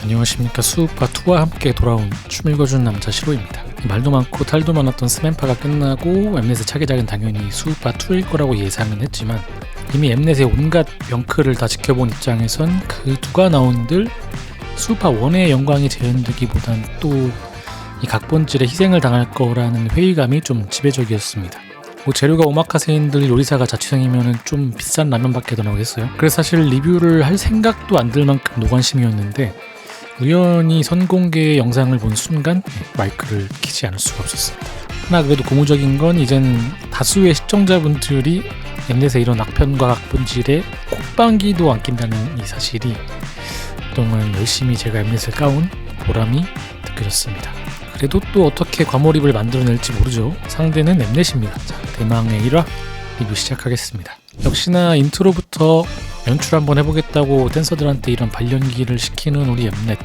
안녕하십니까. 수우파2와 함께 돌아온 춤 읽어주는 남자 시로입니다. 말도 많고 탈도 많았던 스맨파가 끝나고 엠넷의 차기작은 당연히 수우파2일 거라고 예상은 했지만 이미 엠넷의 온갖 명크를 다 지켜본 입장에선 그 누가 나온들 수우파1의 영광이 재현되기보단 또 이 각본질에 희생을 당할 거라는 회의감이 좀 지배적이었습니다. 재료가 오마카세인들 요리사가 자취생이면 좀 비싼 라면밖에 더 나오겠어요. 그래서 사실 리뷰를 할 생각도 안 들 만큼 노관심이었는데 우연히 선공개 영상을 본 순간 마이크를 키지 않을 수가 없었습니다. 하나 그래도 고무적인 건 이젠 다수의 시청자분들이 엠넷의 이런 악편과 각본질에 콧방귀도 안 낀다는 이 사실이 그동안 열심히 제가 엠넷을 까온 보람이 느껴졌습니다. 그래도 또 어떻게 과몰입을 만들어낼지 모르죠. 상대는 엠넷입니다. 자, 대망의 1화 리뷰 시작하겠습니다. 역시나 인트로부터 연출 한번 해보겠다고 댄서들한테 이런 발연기를 시키는 우리 엠넷.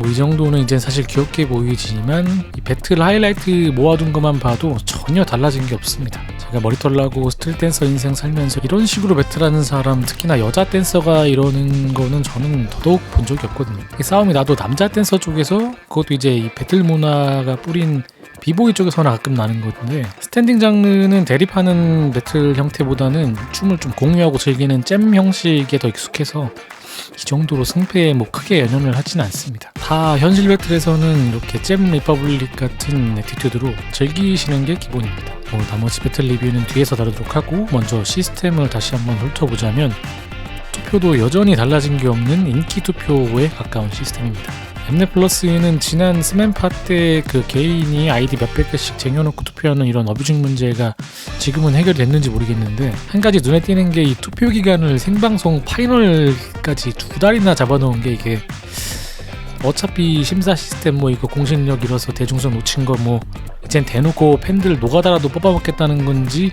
이 정도는 이제 사실 귀엽게 보이지만 이 배틀 하이라이트 모아둔 것만 봐도 전혀 달라진 게 없습니다. 제가 머리털 나고 스트릿 댄서 인생 살면서 이런 식으로 배틀하는 사람, 특히나 여자 댄서가 이러는 거는 저는 더더욱 본 적이 없거든요. 이 싸움이 나도 남자 댄서 쪽에서, 그것도 이제 이 배틀 문화가 뿌린 비보이 쪽에서나 가끔 나는 건데, 스탠딩 장르는 대립하는 배틀 형태보다는 춤을 좀 공유하고 즐기는 잼 형식에 더 익숙해서 이 정도로 승패에 크게 연연을 하진 않습니다. 다 현실 배틀에서는 이렇게 잼 리퍼블릭 같은 애티튜드로 즐기시는 게 기본입니다. 나머지 배틀 리뷰는 뒤에서 다루도록 하고, 먼저 시스템을 다시 한번 훑어보자면 투표도 여전히 달라진 게 없는 인기 투표에 가까운 시스템입니다. 엠넷 플러스는 지난 스맨파 때 그 개인이 아이디 몇백 개씩 쟁여놓고 투표하는 이런 어뷰징 문제가 지금은 해결됐는지 모르겠는데, 한 가지 눈에 띄는 게 이 투표 기간을 생방송 파이널까지 2달이나 잡아놓은 게, 이게 어차피 심사 시스템 이거 공신력 잃어서 대중성 놓친 거 이젠 대놓고 팬들 노가다라도 뽑아먹겠다는 건지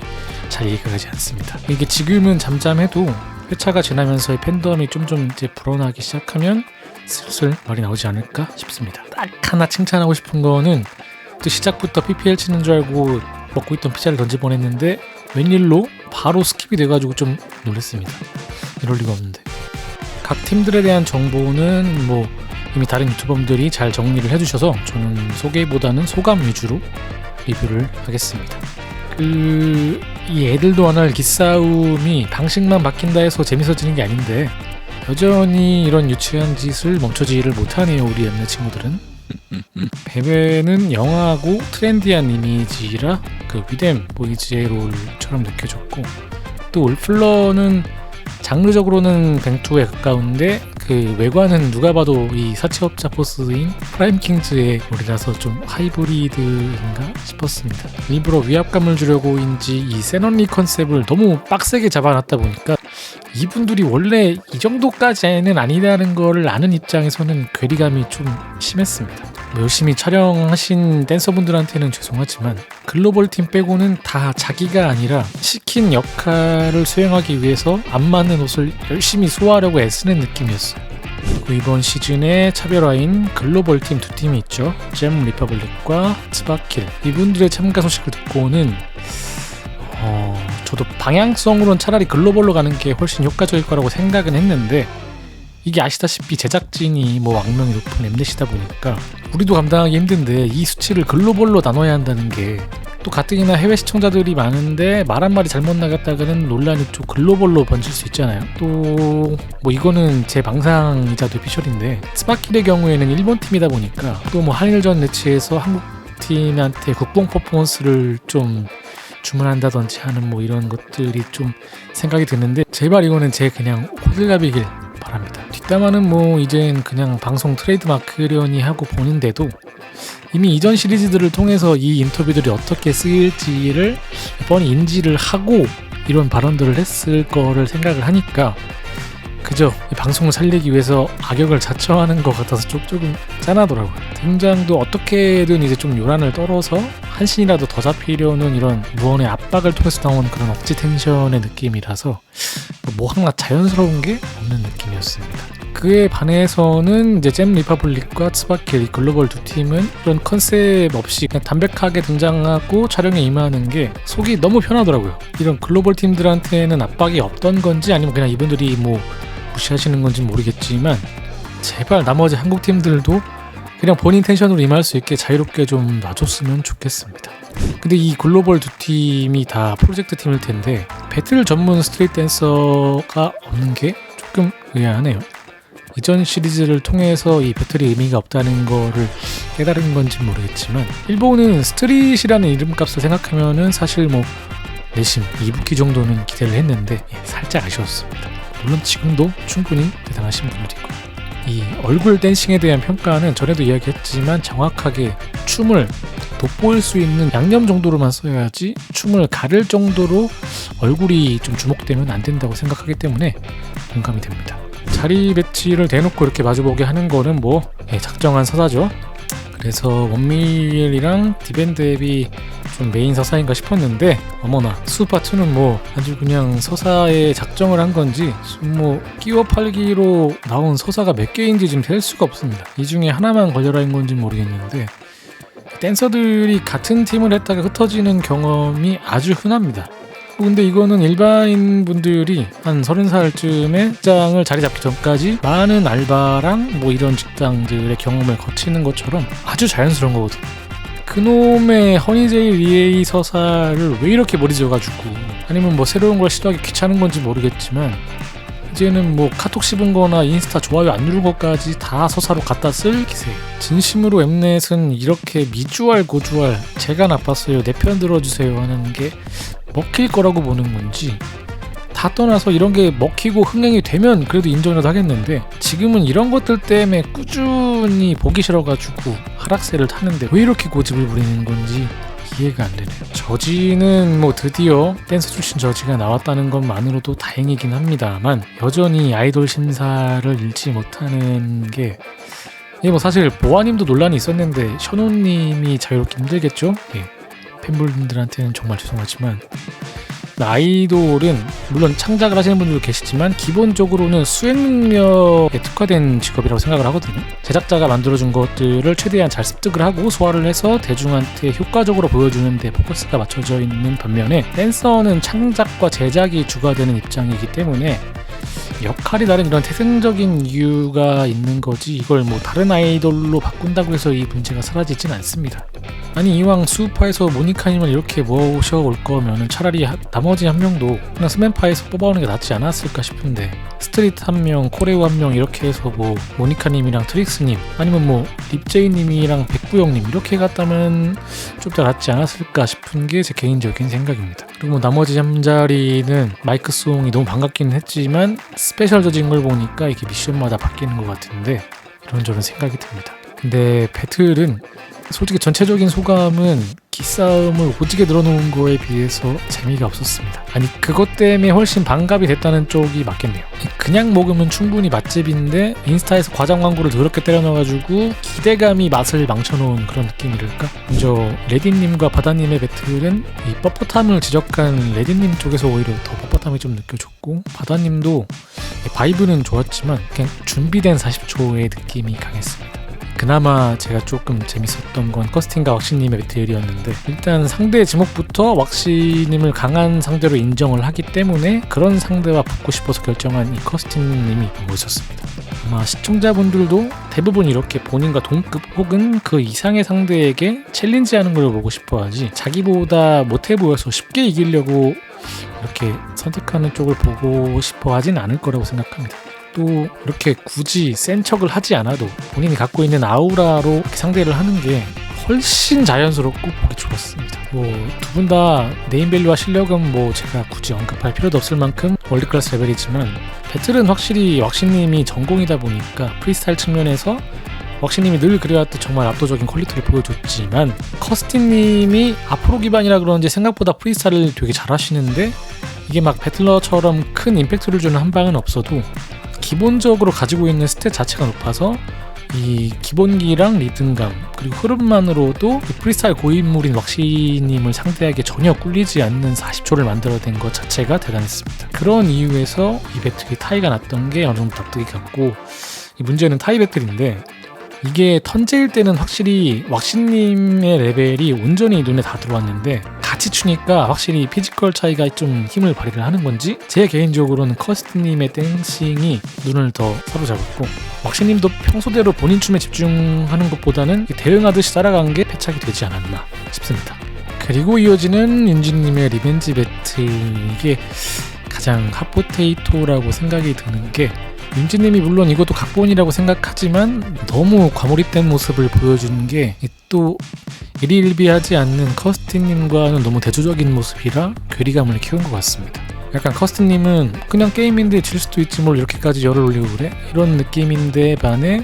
잘 이해가 가지 않습니다. 이게 지금은 잠잠해도 회차가 지나면서 팬덤이 좀 이제 불어나기 시작하면 슬슬 말이 나오지 않을까 싶습니다. 딱 하나 칭찬하고 싶은 거는, 또 시작부터 PPL 치는 줄 알고 먹고 있던 피자를 던질 뻔했는데 웬일로 바로 스킵이 돼가지고 좀 놀랐습니다. 이럴 리가 없는데. 각 팀들에 대한 정보는 이미 다른 유튜버들이 잘 정리를 해주셔서 저는 소개보다는 소감 위주로 리뷰를 하겠습니다. 이 애들도 안 할 기싸움이 방식만 바뀐다 해서 재밌어지는 게 아닌데, 여전히 이런 유치한 짓을 멈춰지를 못하네요, 우리 엠넷 친구들은. 베베는 영하고 트렌디한 이미지라 그 위뎀 보이즈의 롤처럼 느껴졌고, 또 울플러는 장르적으로는 뱅투에 가까운데 그 외관은 누가 봐도 이 사채업자 포스인 프라임킹즈의 롤이라서 좀 하이브리드인가 싶었습니다. 일부러 위압감을 주려고인지 이 세넌리 컨셉을 너무 빡세게 잡아놨다 보니까 이분들이 원래 이 정도까지는 아니라는 거를 아는 입장에서는 괴리감이 좀 심했습니다. 열심히 촬영하신 댄서분들한테는 죄송하지만 글로벌 팀 빼고는 다 자기가 아니라 시킨 역할을 수행하기 위해서 안 맞는 옷을 열심히 소화하려고 애쓰는 느낌이었어요. 그리고 이번 시즌의 차별화인 글로벌 팀 두 팀이 있죠. 잼 리퍼블릭과 츠바킬. 이분들의 참가 소식을 듣고는 저도 방향성으로는 차라리 글로벌로 가는 게 훨씬 효과적일 거라고 생각은 했는데, 이게 아시다시피 제작진이 악명이 높은 엠넷이다 보니까 우리도 감당하기 힘든데 이 수치를 글로벌로 나눠야 한다는 게, 또 가뜩이나 해외 시청자들이 많은데 말 한마디 잘못 나갔다가는 논란이 좀 글로벌로 번질 수 있잖아요. 또 이거는 제 방상이자 뇌피셜인데, 스파킬의 경우에는 일본 팀이다 보니까 또 한일전 매치에서 한국 팀한테 국뽕 퍼포먼스를 좀 주문한다든지 하는 이런 것들이 좀 생각이 드는데, 제발 이거는 제 그냥 호들갑이길 바랍니다. 뒷담화는 이젠 그냥 방송 트레이드마크려니 하고 보는데도 이미 이전 시리즈들을 통해서 이 인터뷰들이 어떻게 쓰일지를 뻔히 인지를 하고 이런 발언들을 했을 거를 생각을 하니까 그저 이 방송을 살리기 위해서 악역을 자처하는 것 같아서 조금 짠하더라고요. 등장도 어떻게든 이제 좀 요란을 떨어서 한 신이라도 더 잡히려는 이런 무언의 압박을 통해서 나오는 그런 억지 텐션의 느낌이라서 하나 자연스러운 게 없는 느낌이었습니다. 그에 반해서는 이제 잼 리퍼블릭과 츠바킬 글로벌 두 팀은 이런 컨셉 없이 그냥 담백하게 등장하고 촬영에 임하는 게 속이 너무 편하더라고요. 이런 글로벌 팀들한테는 압박이 없던 건지 아니면 그냥 이분들이 무시하시는 건지 모르겠지만 제발 나머지 한국 팀들도 그냥 본인 텐션으로 임할 수 있게 자유롭게 좀 놔줬으면 좋겠습니다. 근데 이 글로벌 두 팀이 다 프로젝트 팀일 텐데 배틀 전문 스트릿 댄서가 없는 게 조금 의아하네요. 이전 시리즈를 통해서 이 배틀이 의미가 없다는 거를 깨달은 건지 모르겠지만 일본은 스트릿이라는 이름값을 생각하면은 사실 뭐 내심 2부기 정도는 기대를 했는데 살짝 아쉬웠습니다. 물론 지금도 충분히 대단하신 분들이고 이 얼굴 댄싱에 대한 평가는 전에도 이야기했지만 정확하게 춤을 돋보일 수 있는 양념 정도로만 써야지 춤을 가릴 정도로 얼굴이 좀 주목되면 안 된다고 생각하기 때문에 공감이 됩니다. 자리 배치를 대놓고 이렇게 마주보게 하는 거는 뭐 작정한 서사죠. 그래서 원밀이랑 디밴드앱이 좀 메인 서사인가 싶었는데 어머나 수파2는 뭐 아주 그냥 서사에 작정을 한 건지 뭐 끼워 팔기로 나온 서사가 몇 개인지 지금 셀 수가 없습니다. 이 중에 하나만 걸려라인 건지 모르겠는데 댄서들이 같은 팀을 했다가 흩어지는 경험이 아주 흔합니다. 근데 이거는 일반인 분들이 한 30살쯤에 직장을 자리 잡기 전까지 많은 알바랑 뭐 이런 직장들의 경험을 거치는 것처럼 아주 자연스러운 거거든요. 그놈의 허니제이 리에이 서사를 왜 이렇게 머리 지어가지고 아니면 뭐 새로운 걸 시도하기 귀찮은 건지 모르겠지만 이제는 뭐 카톡 씹은 거나 인스타 좋아요 안 누른 것까지 다 서사로 갖다 쓸 기세예요. 진심으로 엠넷은 이렇게 미주알 고주알 제가 나빴어요 내 편 들어주세요 하는 게 먹힐 거라고 보는 건지 다 떠나서 이런 게 먹히고 흥행이 되면 그래도 인정이라도 하겠는데 지금은 이런 것들 때문에 꾸준히 보기 싫어가지고 하락세를 타는데 왜 이렇게 고집을 부리는 건지 이해가 안 되네요. 저지는 뭐 드디어 댄서 출신 저지가 나왔다는 것만으로도 다행이긴 합니다만 여전히 아이돌 심사를 잃지 못하는 게 뭐 사실 보아님도 논란이 있었는데 션호님이 자유롭게 힘들겠죠? 팬분들한테는 정말 죄송하지만 아이돌은 물론 창작을 하시는 분들도 계시지만 기본적으로는 수행 능력에 특화된 직업이라고 생각을 하거든요. 제작자가 만들어준 것들을 최대한 잘 습득을 하고 소화를 해서 대중한테 효과적으로 보여주는 데 포커스가 맞춰져 있는 반면에 댄서는 창작과 제작이 주가 되는 입장이기 때문에 역할이 다른 이런 태생적인 이유가 있는 거지 이걸 뭐 다른 아이돌로 바꾼다고 해서 이 문제가 사라지진 않습니다. 아니 이왕 수우파에서 모니카님을 이렇게 모셔올 거면 차라리 나머지 한 명도 그냥 스맨파에서 뽑아오는 게 낫지 않았을까 싶은데 스트릿 한 명, 코레오 한 명 이렇게 해서 뭐 모니카님이랑 트릭스님 아니면 뭐 립제이님이랑 백구영님 이렇게 갔다면 좀 더 낫지 않았을까 싶은 게 제 개인적인 생각입니다. 그리고 뭐 나머지 잠자리는 마이크 송이 너무 반갑긴 했지만 스페셜 저진 걸 보니까 이게 미션마다 바뀌는 것 같은데 이런저런 생각이 듭니다. 근데 배틀은 솔직히 전체적인 소감은 기싸움을 오지게 늘어놓은 거에 비해서 재미가 없었습니다. 아니 그것 때문에 훨씬 반갑이 됐다는 쪽이 맞겠네요. 그냥 먹으면 충분히 맛집인데 인스타에서 과장 광고를 더럽게 때려넣어가지고 기대감이 맛을 망쳐놓은 그런 느낌이랄까? 먼저 레디님과 바다님의 배틀은 이 뻣뻣함을 지적한 레디님 쪽에서 오히려 더 뻣뻣함이 좀 느껴졌고 바다님도 바이브는 좋았지만 그냥 준비된 40초의 느낌이 강했습니다. 그나마 제가 조금 재밌었던 건 커스팅과 왁시님의 배틀이었는데 일단 상대 지목부터 왁시님을 강한 상대로 인정을 하기 때문에 그런 상대와 붙고 싶어서 결정한 이 커스팅님이 멋있었습니다. 아마 시청자분들도 대부분 이렇게 본인과 동급 혹은 그 이상의 상대에게 챌린지하는 걸 보고 싶어하지 자기보다 못해 보여서 쉽게 이기려고 이렇게 선택하는 쪽을 보고 싶어 하진 않을 거라고 생각합니다. 또 이렇게 굳이 센 척을 하지 않아도 본인이 갖고 있는 아우라로 상대를 하는 게 훨씬 자연스럽고 보기 좋았습니다. 뭐 두 분 다 네임밸류와 실력은 뭐 제가 굳이 언급할 필요도 없을 만큼 월드클래스 레벨이지만 배틀은 확실히 왁시님이 전공이다 보니까 프리스타일 측면에서 왁시님이 늘 그래왔듯 정말 압도적인 퀄리티를 보여줬지만 커스팅님이 앞으로 기반이라 그런지 생각보다 프리스타일을 되게 잘하시는데 이게 막 배틀러처럼 큰 임팩트를 주는 한 방은 없어도 기본적으로 가지고 있는 스탯 자체가 높아서 이 기본기랑 리듬감 그리고 흐름만으로도 프리스타일 고인물인 왁시님을 상대하기에 전혀 꿀리지 않는 40초를 만들어낸 것 자체가 대단했습니다. 그런 이유에서 이 배틀이 타이가 났던 게 어느 정도 납득이 갔고 이 문제는 타이 배틀인데 이게 턴제일 때는 확실히 왁시님의 레벨이 온전히 눈에 다 들어왔는데 같이 추니까 확실히 피지컬 차이가 좀 힘을 발휘를 하는 건지 제 개인적으로는 커스트님의 댄싱이 눈을 더 사로잡았고 왁시님도 평소대로 본인 춤에 집중하는 것보다는 대응하듯이 따라간 게 패착이 되지 않았나 싶습니다. 그리고 이어지는 윤진님의 리벤지 배틀, 이게 가장 핫포테이토라고 생각이 드는 게 윤지님이 물론 이것도 각본이라고 생각하지만 너무 과몰입된 모습을 보여주는 게 또 일희일비하지 않는 커스티님과는 너무 대조적인 모습이라 괴리감을 키운 것 같습니다. 약간 커스티님은 그냥 게임인데 질 수도 있지 뭘 이렇게까지 열을 올리고 그래? 이런 느낌인데 반해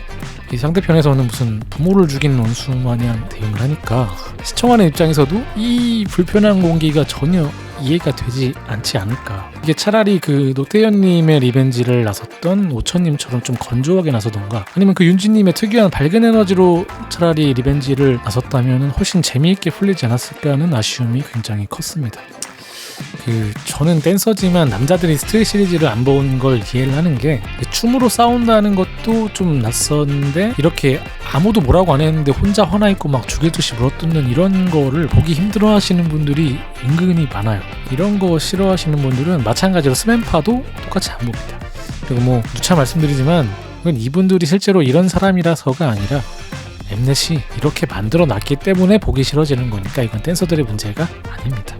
이 상대편에서는 무슨 부모를 죽인 원수 마냥 대응을 하니까 시청하는 입장에서도 이 불편한 공기가 전혀 이해가 되지 않지 않을까. 이게 차라리 그 노태현님의 리벤지를 나섰던 오천님처럼 좀 건조하게 나서던가 아니면 그 윤지님의 특유한 밝은 에너지로 차라리 리벤지를 나섰다면 훨씬 재미있게 풀리지 않았을까 하는 아쉬움이 굉장히 컸습니다. 저는 댄서지만 남자들이 스트릿 시리즈를 안 본 걸 이해를 하는 게 춤으로 싸운다는 것도 좀 낯선데 이렇게 아무도 뭐라고 안 했는데 혼자 화나 있고 막 죽일듯이 물어뜯는 이런 거를 보기 힘들어 하시는 분들이 은근히 많아요. 이런 거 싫어하시는 분들은 마찬가지로 스맨파도 똑같이 안 봅니다. 그리고 뭐 누차 말씀드리지만 이분들이 실제로 이런 사람이라서가 아니라 엠넷이 이렇게 만들어 놨기 때문에 보기 싫어지는 거니까 이건 댄서들의 문제가 아닙니다.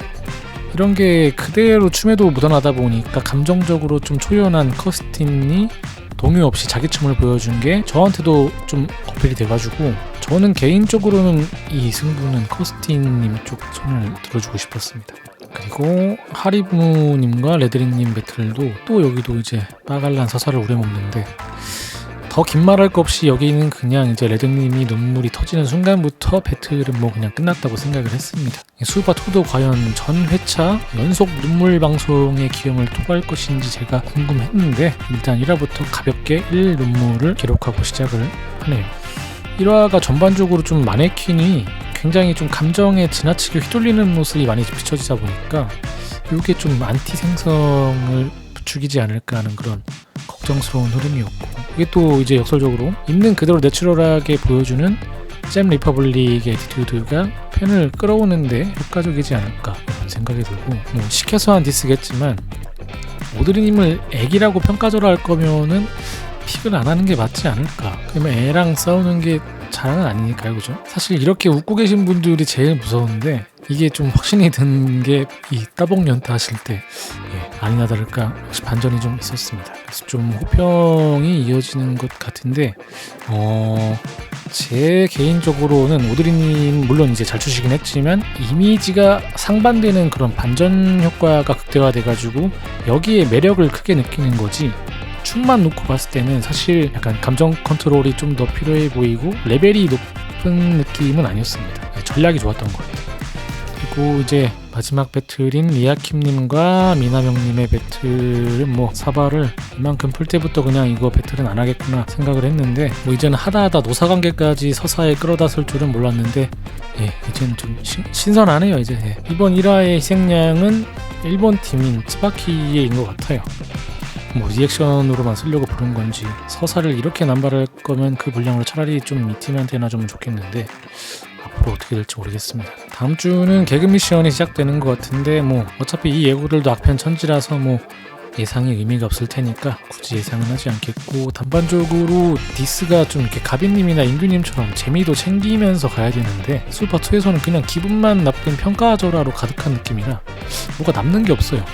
이런 게 그대로 춤에도 묻어나다 보니까 감정적으로 좀 초연한 커스틴이 동요 없이 자기 춤을 보여준 게 저한테도 좀 어필이 돼가지고 저는 개인적으로는 이 승부는 커스틴님 쪽 손을 들어주고 싶었습니다. 그리고 하리부님과 레드링님 배틀도 또 여기도 이제 빠갈란 서사를 우려먹는데 더 긴 말할 거 없이 여기는 그냥 이제 레드님이 눈물이 터지는 순간부터 배틀은 뭐 그냥 끝났다고 생각을 했습니다. 수우파2도 과연 전 회차 연속 눈물 방송의 기염을 토할 것인지 제가 궁금했는데 일단 1화부터 가볍게 1눈물을 기록하고 시작을 하네요. 1화가 전반적으로 좀 마네킹이 굉장히 좀 감정에 지나치게 휘둘리는 모습이 많이 비춰지다 보니까 이게 좀 안티 생성을 부추기지 않을까 하는 그런 걱정스러운 흐름이었고 이게 또 이제 역설적으로 있는 그대로 내추럴하게 보여주는 잼 리퍼블릭의 애티튜드가 팬을 끌어오는데 효과적이지 않을까 이런 생각이 들고 뭐 시켜서 한 디스겠지만 오드리님을 애기라고 평가절하 할 거면은 픽을 안 하는 게 맞지 않을까. 그러면 애랑 싸우는 게 자랑은 아니니까요, 그죠? 사실 이렇게 웃고 계신 분들이 제일 무서운데 이게 좀 확신이 든 게 이 따봉 연타 하실 때 아니나 다를까 역시 반전이 좀 있었습니다. 그래서 좀 호평이 이어지는 것 같은데 제 개인적으로는 오드리님 물론 이제 잘 추시긴 했지만 이미지가 상반되는 그런 반전 효과가 극대화돼가지고 여기에 매력을 크게 느끼는 거지 춤만 놓고 봤을 때는 사실 약간 감정 컨트롤이 좀 더 필요해 보이고 레벨이 높은 느낌은 아니었습니다. 전략이 좋았던 것 같아요. 그리고 이제 마지막 배틀인 리아킴님과 미나명님의 배틀은 뭐 사바를 이만큼 풀 때부터 그냥 이거 배틀은 안 하겠구나 생각을 했는데 뭐 이제는 하다하다 노사관계까지 서사에 끌어다 쓸 줄은 몰랐는데 이제는 좀 신선하네요. 이제 이번 1화의 희생양은 일본 팀인 츠바키인 것 같아요. 뭐 리액션으로만 쓰려고 부른 건지 서사를 이렇게 남발할 거면 그 분량으로 차라리 좀 이 팀한테나 좀 좋겠는데 앞으로 어떻게 될지 모르겠습니다. 다음 주는 개그 미션이 시작되는 것 같은데 뭐 어차피 이 예고들도 악편 천지라서 뭐 예상이 의미가 없을 테니까 굳이 예상은 하지 않겠고 단반적으로 디스가 좀 이렇게 가비님이나 인규님처럼 재미도 챙기면서 가야 되는데 수우파2에서는 그냥 기분만 나쁜 평가절하로 가득한 느낌이라 뭐가 남는 게 없어요.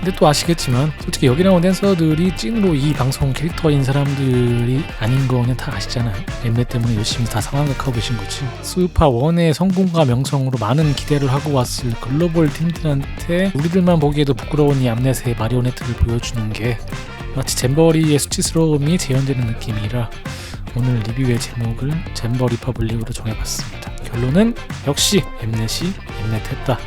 근데 또 아시겠지만 솔직히 여기 나온 댄서들이 찐으로 이 방송 캐릭터인 사람들이 아닌 거는 다 아시잖아요. 엠넷 때문에 열심히 다 상황극하고 계신 거지. 수우파1의 성공과 명성으로 많은 기대를 하고 왔을 글로벌 팀들한테 우리들만 보기에도 부끄러운 이 암넷의 마리오네트를 보여주는 게 마치 잼버리의 수치스러움이 재현되는 느낌이라 오늘 리뷰의 제목을 잼버 리퍼블릭으로 정해봤습니다. 결론은 역시 엠넷이 엠넷했다.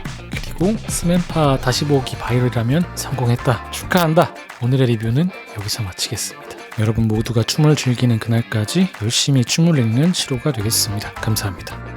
그리고 스맨파 다시 보기 바이럴이라면 성공했다. 축하한다. 오늘의 리뷰는 여기서 마치겠습니다. 여러분 모두가 춤을 즐기는 그날까지 열심히 춤을 읽는 시로가 되겠습니다. 감사합니다.